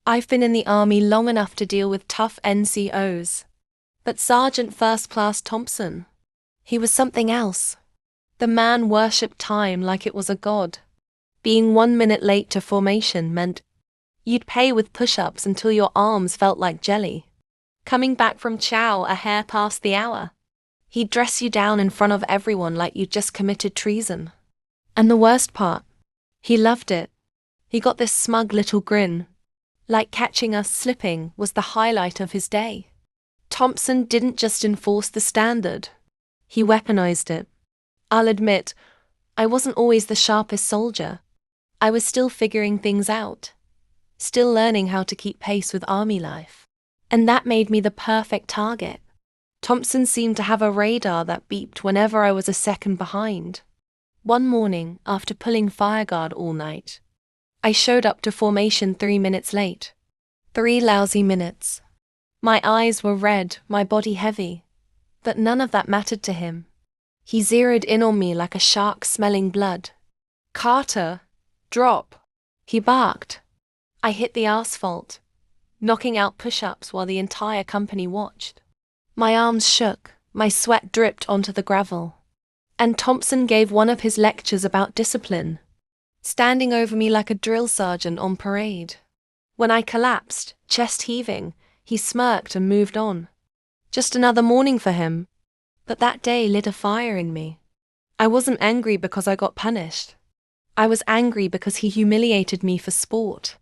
I've been in the army long enough to deal with tough NCOs. But Sergeant First Class Thompson, he was something else. The man worshipped time like it was a god. Being 1 minute late to formation meant you'd pay with push-ups until your arms felt like jelly. Coming back from chow a hair past the hour. He'd dress you down in front of everyone like you'd just committed treason. And the worst part, he loved it. He got this smug little grin. Like catching us slipping was the highlight of his day. Thompson didn't just enforce the standard. He weaponized it. I'll admit, I wasn't always the sharpest soldier. I was still figuring things out. Still learning how to keep pace with army life. And that made me the perfect target. Thompson seemed to have a radar that beeped whenever I was a second behind. One morning, after pulling fireguard all night, I showed up to formation 3 minutes late. 3 lousy minutes. My eyes were red, my body heavy. But none of that mattered to him. He zeroed in on me like a shark smelling blood. "Carter, drop," he barked. I hit the asphalt, knocking out push-ups while the entire company watched. My arms shook, my sweat dripped onto the gravel. And Thompson gave one of his lectures about discipline, standing over me like a drill sergeant on parade. When I collapsed, chest heaving, he smirked and moved on. Just another morning for him. But that day lit a fire in me. I wasn't angry because I got punished. I was angry because he humiliated me for sport.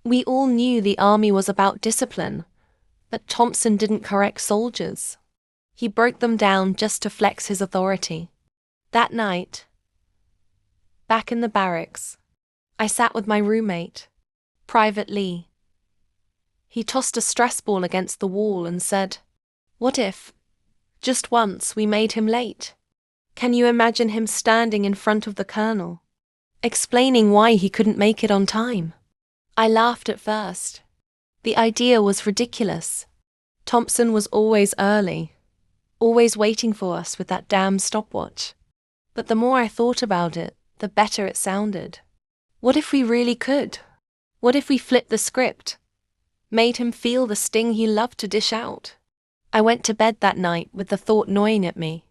We all knew the army was about discipline, but Thompson didn't correct soldiers. He broke them down just to flex his authority. That night, back in the barracks, I sat with my roommate, Private Lee. He tossed a stress ball against the wall and said, "What if, just once, we made him late? Can you imagine him standing in front of the colonel, explaining why he couldn't make it on time?" I laughed at first. The idea was ridiculous. Thompson was always early, always waiting for us with that damn stopwatch. But the more I thought about it, the better it sounded. What if we really could? What if we flipped the script? Made him feel the sting he loved to dish out? I went to bed that night with the thought gnawing at me.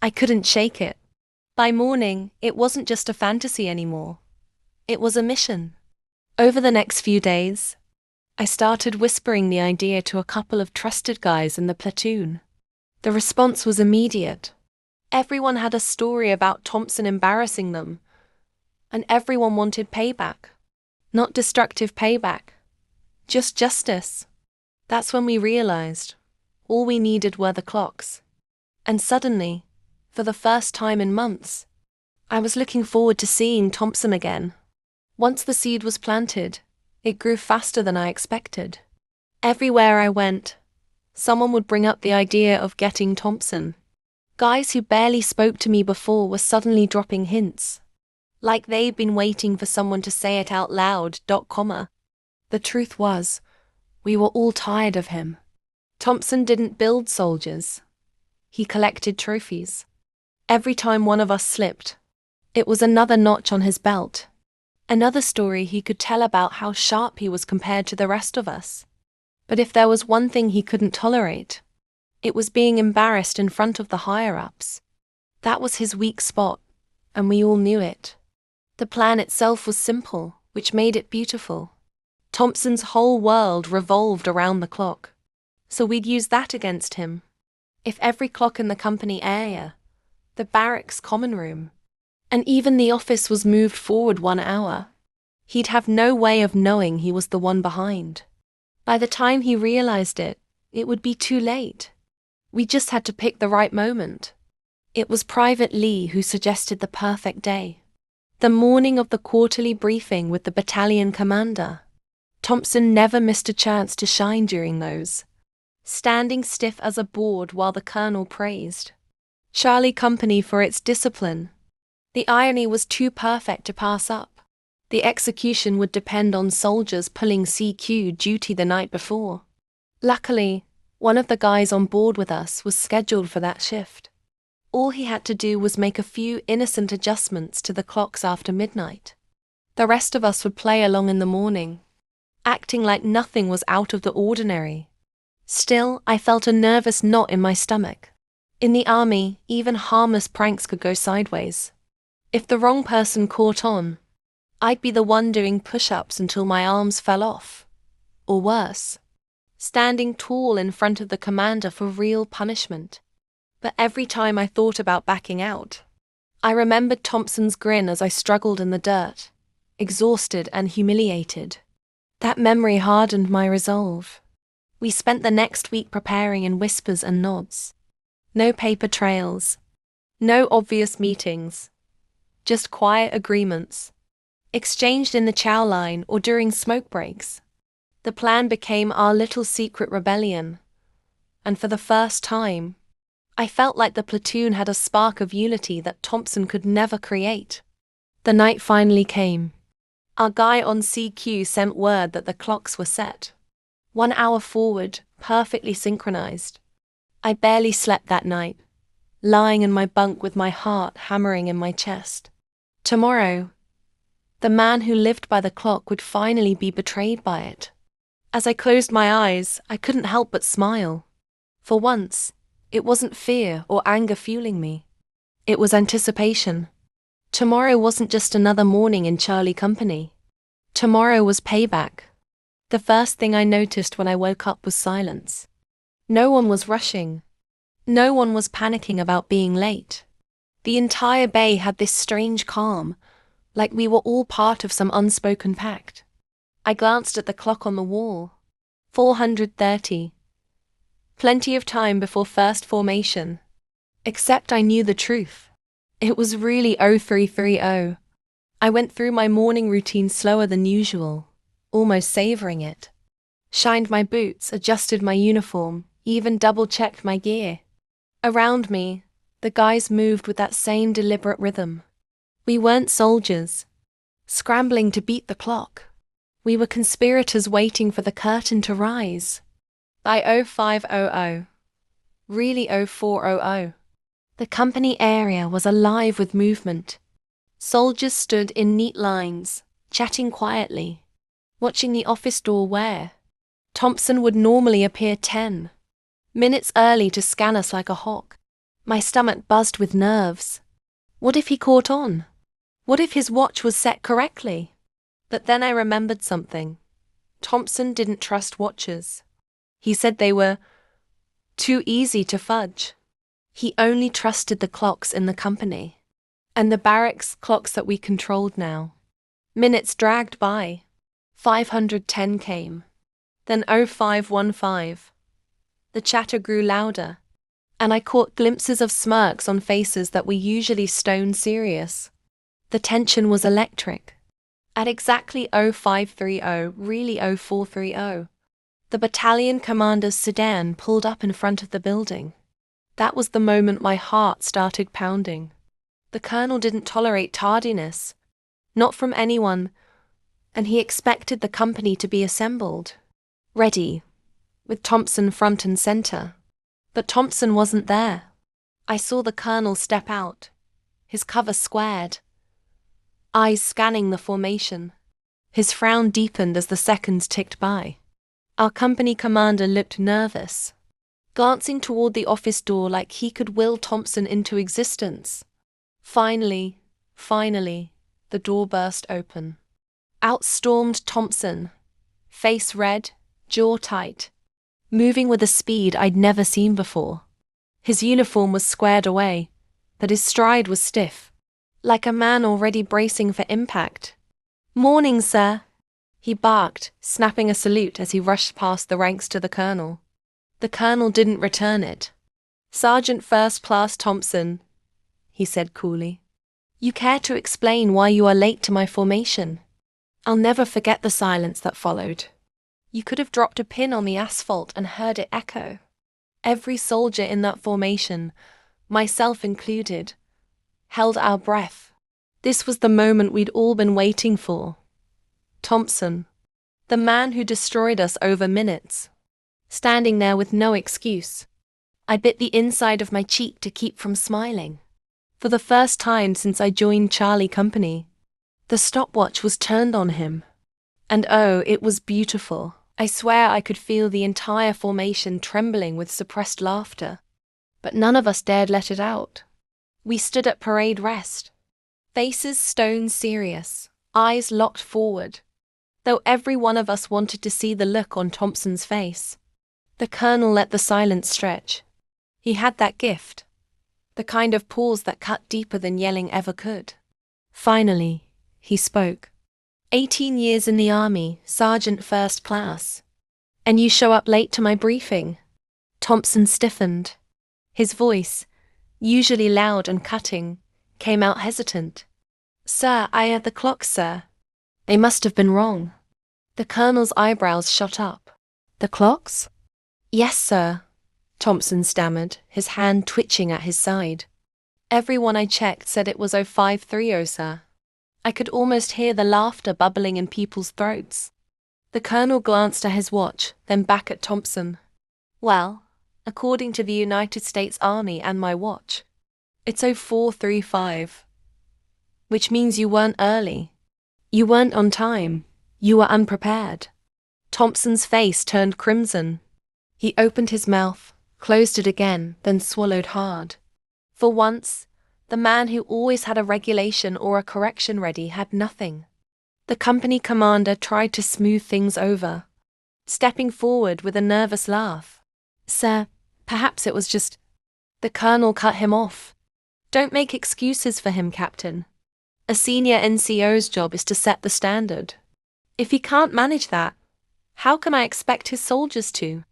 I couldn't shake it. By morning, it wasn't just a fantasy anymore. It was a mission. Over the next few days, I started whispering the idea to a couple of trusted guys in the platoon. The response was immediate. Everyone had a story about Thompson embarrassing them, and everyone wanted payback. Not destructive payback, just justice. That's when we realized all we needed were the clocks. And suddenly, for the first time in months, I was looking forward to seeing Thompson again. Once the seed was planted, it grew faster than I expected. Everywhere I went, someone would bring up the idea of getting Thompson. Guys who barely spoke to me before were suddenly dropping hints, like they'd been waiting for someone to say it out loud. The truth was, we were all tired of him. Thompson didn't build soldiers. He collected trophies. Every time one of us slipped, it was another notch on his belt. Another story he could tell about how sharp he was compared to the rest of us. But if there was one thing he couldn't tolerate, it was being embarrassed in front of the higher-ups. That was his weak spot, and we all knew it. The plan itself was simple, which made it beautiful. Thompson's whole world revolved around the clock, so we'd use that against him. If every clock in the company area, the barracks common room, and even the office was moved forward 1 hour, he'd have no way of knowing he was the one behind. By the time he realized it, it would be too late. We just had to pick the right moment. It was Private Lee who suggested the perfect day. The morning of the quarterly briefing with the battalion commander. Thompson never missed a chance to shine during those, standing stiff as a board while the colonel praised Charlie Company for its discipline. The irony was too perfect to pass up. The execution would depend on soldiers pulling CQ duty the night before. Luckily, one of the guys on board with us was scheduled for that shift. All he had to do was make a few innocent adjustments to the clocks after midnight. The rest of us would play along in the morning. acting like nothing was out of the ordinary. Still, I felt a nervous knot in my stomach. In the army, even harmless pranks could go sideways. If the wrong person caught on, I'd be the one doing push-ups until my arms fell off. Or worse, standing tall in front of the commander for real punishment. But every time I thought about backing out, I remembered Thompson's grin as I struggled in the dirt, exhausted and humiliated. That memory hardened my resolve. We spent the next week preparing in whispers and nods. No paper trails. No obvious meetings. Just quiet agreements, exchanged in the chow line or during smoke breaks. The plan became our little secret rebellion. And for the first time, I felt like the platoon had a spark of unity that Thompson could never create. The night finally came. Our guy on CQ sent word that the clocks were set. 1 hour forward, perfectly synchronized. I barely slept that night, lying in my bunk with my heart hammering in my chest. Tomorrow, the man who lived by the clock would finally be betrayed by it. As I closed my eyes, I couldn't help but smile. For once, it wasn't fear or anger fueling me. It was anticipation. Tomorrow wasn't just another morning in Charlie company. Tomorrow was payback. The first thing I noticed when I woke up was silence. No one was rushing. No one was panicking about being late. The entire bay had this strange calm, like we were all part of some unspoken pact. I glanced at the clock on the wall. 4:30. Plenty of time before first formation. Except I knew the truth. It was really 0330. I went through my morning routine slower than usual, almost savoring it. Shined my boots, adjusted my uniform, even double-checked my gear. Around me, the guys moved with that same deliberate rhythm. We weren't soldiers, scrambling to beat the clock. We were conspirators waiting for the curtain to rise. By 0500, really 0400, the company area was alive with movement. Soldiers stood in neat lines, chatting quietly, watching the office door where Thompson would normally appear 10 minutes early to scan us like a hawk. My stomach buzzed with nerves. What if he caught on? What if his watch was set correctly? But then I remembered something. Thompson didn't trust watches. He said they were too easy to fudge. He only trusted the clocks in the company. And the barracks clocks that we controlled now. Minutes dragged by. 510 came. Then 0515. The chatter grew louder, and I caught glimpses of smirks on faces that were usually stone serious. The tension was electric. At exactly 0530, really 0430, the battalion commander's sedan pulled up in front of the building. That was the moment my heart started pounding. The colonel didn't tolerate tardiness, not from anyone, and he expected the company to be assembled, ready, with Thompson front and center. But Thompson wasn't there. I saw the colonel step out, his cover squared, eyes scanning the formation. His frown deepened as the seconds ticked by. Our company commander looked nervous, glancing toward the office door like he could will Thompson into existence. Finally, the door burst open. Out stormed Thompson, face red, jaw tight, moving with a speed I'd never seen before. His uniform was squared away, but his stride was stiff, like a man already bracing for impact. "Morning, sir," he barked, snapping a salute as he rushed past the ranks to the colonel. The colonel didn't return it. "Sergeant First Class Thompson," he said coolly. "You care to explain why you are late to my formation?" I'll never forget the silence that followed. You could have dropped a pin on the asphalt and heard it echo. Every soldier in that formation, myself included, held our breath. This was the moment we'd all been waiting for. Thompson, the man who destroyed us over minutes, standing there with no excuse. I bit the inside of my cheek to keep from smiling. For the first time since I joined Charlie Company, the stopwatch was turned on him. And oh, it was beautiful. I swear I could feel the entire formation trembling with suppressed laughter. But none of us dared let it out. We stood at parade rest, faces stone serious, eyes locked forward, though every one of us wanted to see the look on Thompson's face. The colonel let the silence stretch. He had that gift, the kind of pause that cut deeper than yelling ever could. Finally, he spoke. 18 years in the army, sergeant first class. And you show up late to my briefing. Thompson stiffened. His voice, usually loud and cutting, came out hesitant. Sir, I had the clocks, sir. They must have been wrong. The colonel's eyebrows shot up. The clocks? Yes, sir, Thompson stammered, his hand twitching at his side. Everyone I checked said it was 0530, sir. I could almost hear the laughter bubbling in people's throats. The colonel glanced at his watch, then back at Thompson. Well, according to the United States Army and my watch, it's 0435. Which means you weren't early. You weren't on time. You were unprepared. Thompson's face turned crimson. He opened his mouth, closed it again, then swallowed hard. For once, the man who always had a regulation or a correction ready had nothing. The company commander tried to smooth things over, stepping forward with a nervous laugh. Sir, perhaps it was just... The colonel cut him off. Don't make excuses for him, Captain. A senior NCO's job is to set the standard. If he can't manage that, how can I expect his soldiers to?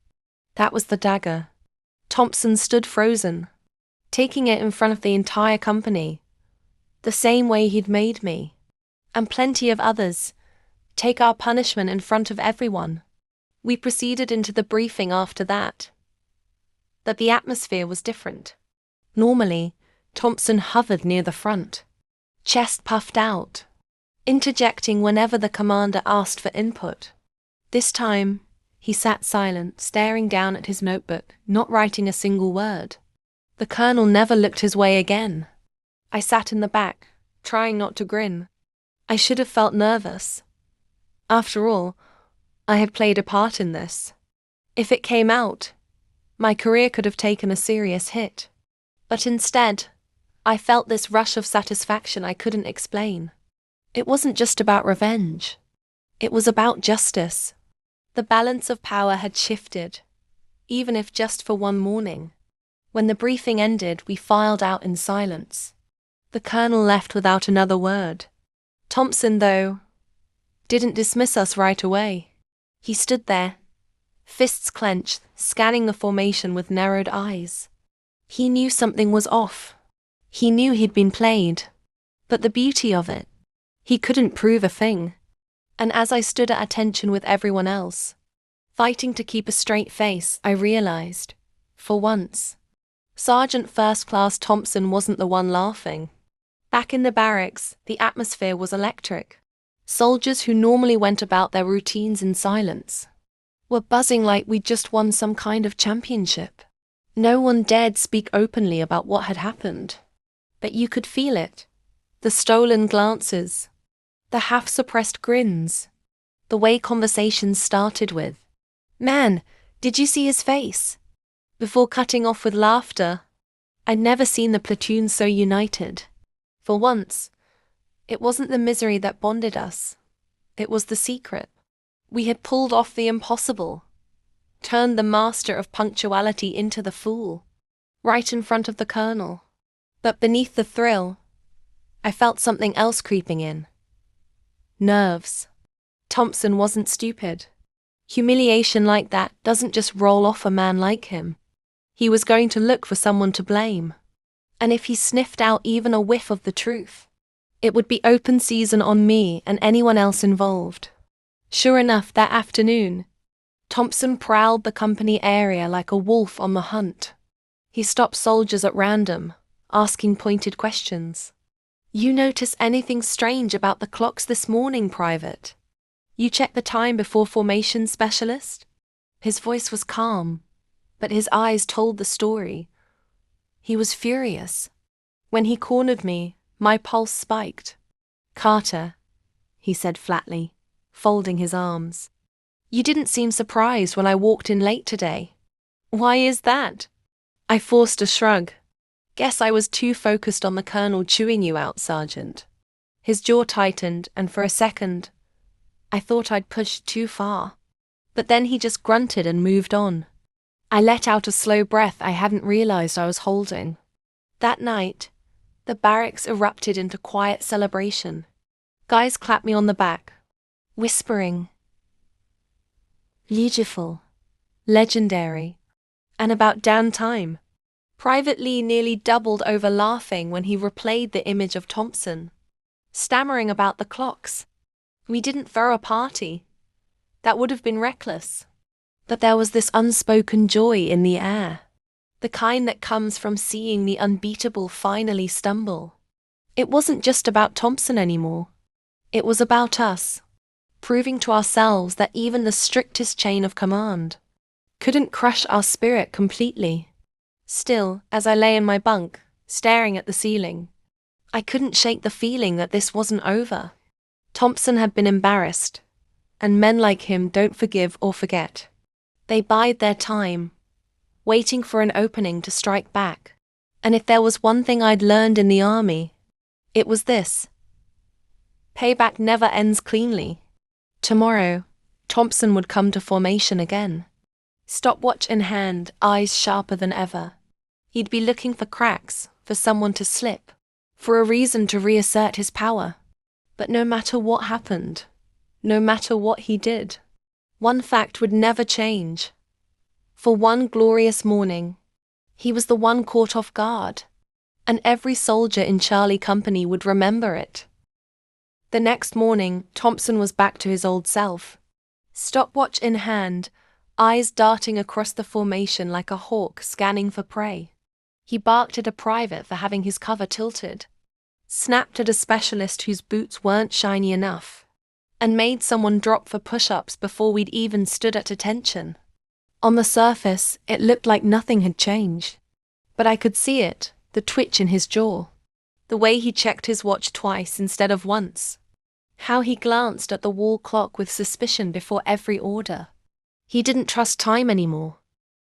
That was the dagger. Thompson stood frozen, taking it in front of the entire company, the same way he'd made me, and plenty of others, take our punishment in front of everyone. We proceeded into the briefing after that. But the atmosphere was different. Normally, Thompson hovered near the front, chest puffed out, interjecting whenever the commander asked for input. This time, he sat silent, staring down at his notebook, not writing a single word. The colonel never looked his way again. I sat in the back, trying not to grin. I should have felt nervous. After all, I had played a part in this. If it came out, my career could have taken a serious hit. But instead, I felt this rush of satisfaction I couldn't explain. It wasn't just about revenge. It was about justice. The balance of power had shifted, even if just for one morning. When the briefing ended, we filed out in silence. The colonel left without another word. Thompson, though, didn't dismiss us right away. He stood there, fists clenched, scanning the formation with narrowed eyes. He knew something was off. He knew he'd been played. But the beauty of it, he couldn't prove a thing. And as I stood at attention with everyone else, fighting to keep a straight face, I realized, for once, Sergeant First Class Thompson wasn't the one laughing. Back in the barracks, the atmosphere was electric. Soldiers who normally went about their routines in silence were buzzing like we'd just won some kind of championship. No one dared speak openly about what had happened. But you could feel it. The stolen glances, the half-suppressed grins, the way conversations started with, "Man, did you see his face?" Before cutting off with laughter. I'd never seen the platoon so united. For once, it wasn't the misery that bonded us. It was the secret. We had pulled off the impossible, turned the master of punctuality into the fool, right in front of the colonel. But beneath the thrill, I felt something else creeping in. Nerves. Thompson wasn't stupid. Humiliation like that doesn't just roll off a man like him. He was going to look for someone to blame. And if he sniffed out even a whiff of the truth, it would be open season on me and anyone else involved. Sure enough, that afternoon, Thompson prowled the company area like a wolf on the hunt. He stopped soldiers at random, asking pointed questions. "You notice anything strange about the clocks this morning, Private? You checked the time before formation, Specialist?" His voice was calm, but his eyes told the story. He was furious. When he cornered me, my pulse spiked. "Carter," he said flatly, folding his arms. "You didn't seem surprised when I walked in late today. Why is that?" I forced a shrug. "Guess I was too focused on the Colonel chewing you out, Sergeant." His jaw tightened, and for a second, I thought I'd pushed too far. But then he just grunted and moved on. I let out a slow breath I hadn't realized I was holding. That night, the barracks erupted into quiet celebration. Guys clapped me on the back, whispering, "Beautiful, legendary, and about damn time." Private Lee nearly doubled over laughing when he replayed the image of Thompson, stammering about the clocks. We didn't throw a party. That would have been reckless. But there was this unspoken joy in the air, the kind that comes from seeing the unbeatable finally stumble. It wasn't just about Thompson anymore. It was about us, proving to ourselves that even the strictest chain of command couldn't crush our spirit completely. Still, as I lay in my bunk, staring at the ceiling, I couldn't shake the feeling that this wasn't over. Thompson had been embarrassed, and men like him don't forgive or forget. They bide their time, waiting for an opening to strike back. And if there was one thing I'd learned in the army, it was this: payback never ends cleanly. Tomorrow, Thompson would come to formation again. Stopwatch in hand, eyes sharper than ever. He'd be looking for cracks, for someone to slip, for a reason to reassert his power. But no matter what happened, no matter what he did, one fact would never change. For one glorious morning, he was the one caught off guard, and every soldier in Charlie Company would remember it. The next morning, Thompson was back to his old self. Stopwatch in hand, eyes darting across the formation like a hawk scanning for prey. He barked at a private for having his cover tilted, snapped at a specialist whose boots weren't shiny enough, and made someone drop for push-ups before we'd even stood at attention. On the surface, it looked like nothing had changed. But I could see it, the twitch in his jaw, the way he checked his watch twice instead of once, how he glanced at the wall clock with suspicion before every order. He didn't trust time anymore.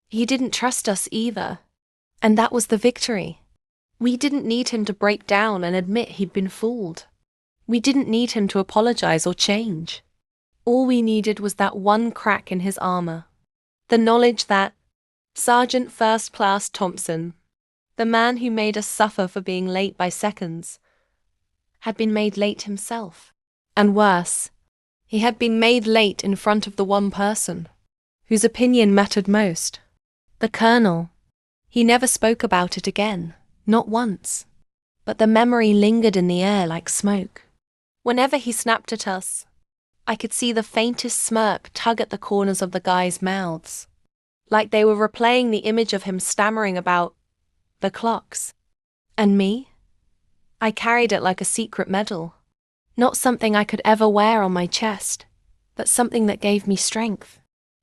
He didn't trust us either. And that was the victory. We didn't need him to break down and admit he'd been fooled. We didn't need him to apologize or change. All we needed was that one crack in his armor. The knowledge that Sergeant First Class Thompson, the man who made us suffer for being late by seconds, had been made late himself. And worse, he had been made late in front of the one person whose opinion mattered most. The Colonel. He never spoke about it again, not once. But the memory lingered in the air like smoke. Whenever he snapped at us, I could see the faintest smirk tug at the corners of the guys' mouths, like they were replaying the image of him stammering about the clocks. And me? I carried it like a secret medal. Not something I could ever wear on my chest, but something that gave me strength.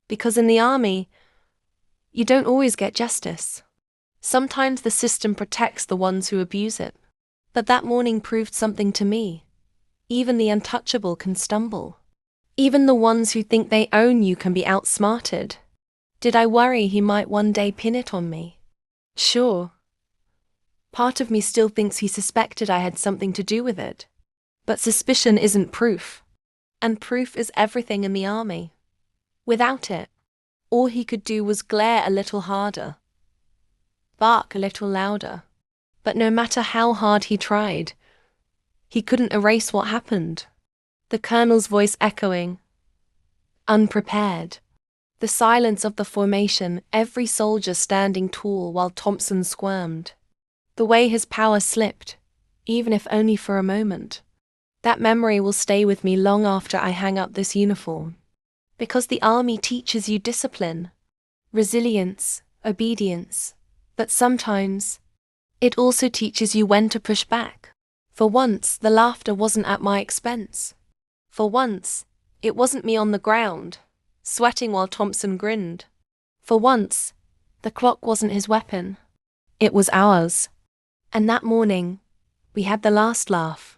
Because in the army, you don't always get justice. Sometimes the system protects the ones who abuse it. But that morning proved something to me. Even the untouchable can stumble. Even the ones who think they own you can be outsmarted. Did I worry he might one day pin it on me? Sure. Part of me still thinks he suspected I had something to do with it. But suspicion isn't proof. And proof is everything in the army. Without it, all he could do was glare a little harder, bark a little louder. But no matter how hard he tried, he couldn't erase what happened. The Colonel's voice echoing, unprepared. The silence of the formation, every soldier standing tall while Thompson squirmed. The way his power slipped, even if only for a moment. That memory will stay with me long after I hang up this uniform. Because the army teaches you discipline, resilience, obedience. But sometimes, it also teaches you when to push back. For once, the laughter wasn't at my expense. For once, it wasn't me on the ground, sweating while Thompson grinned. For once, the clock wasn't his weapon. It was ours. And that morning, we had the last laugh.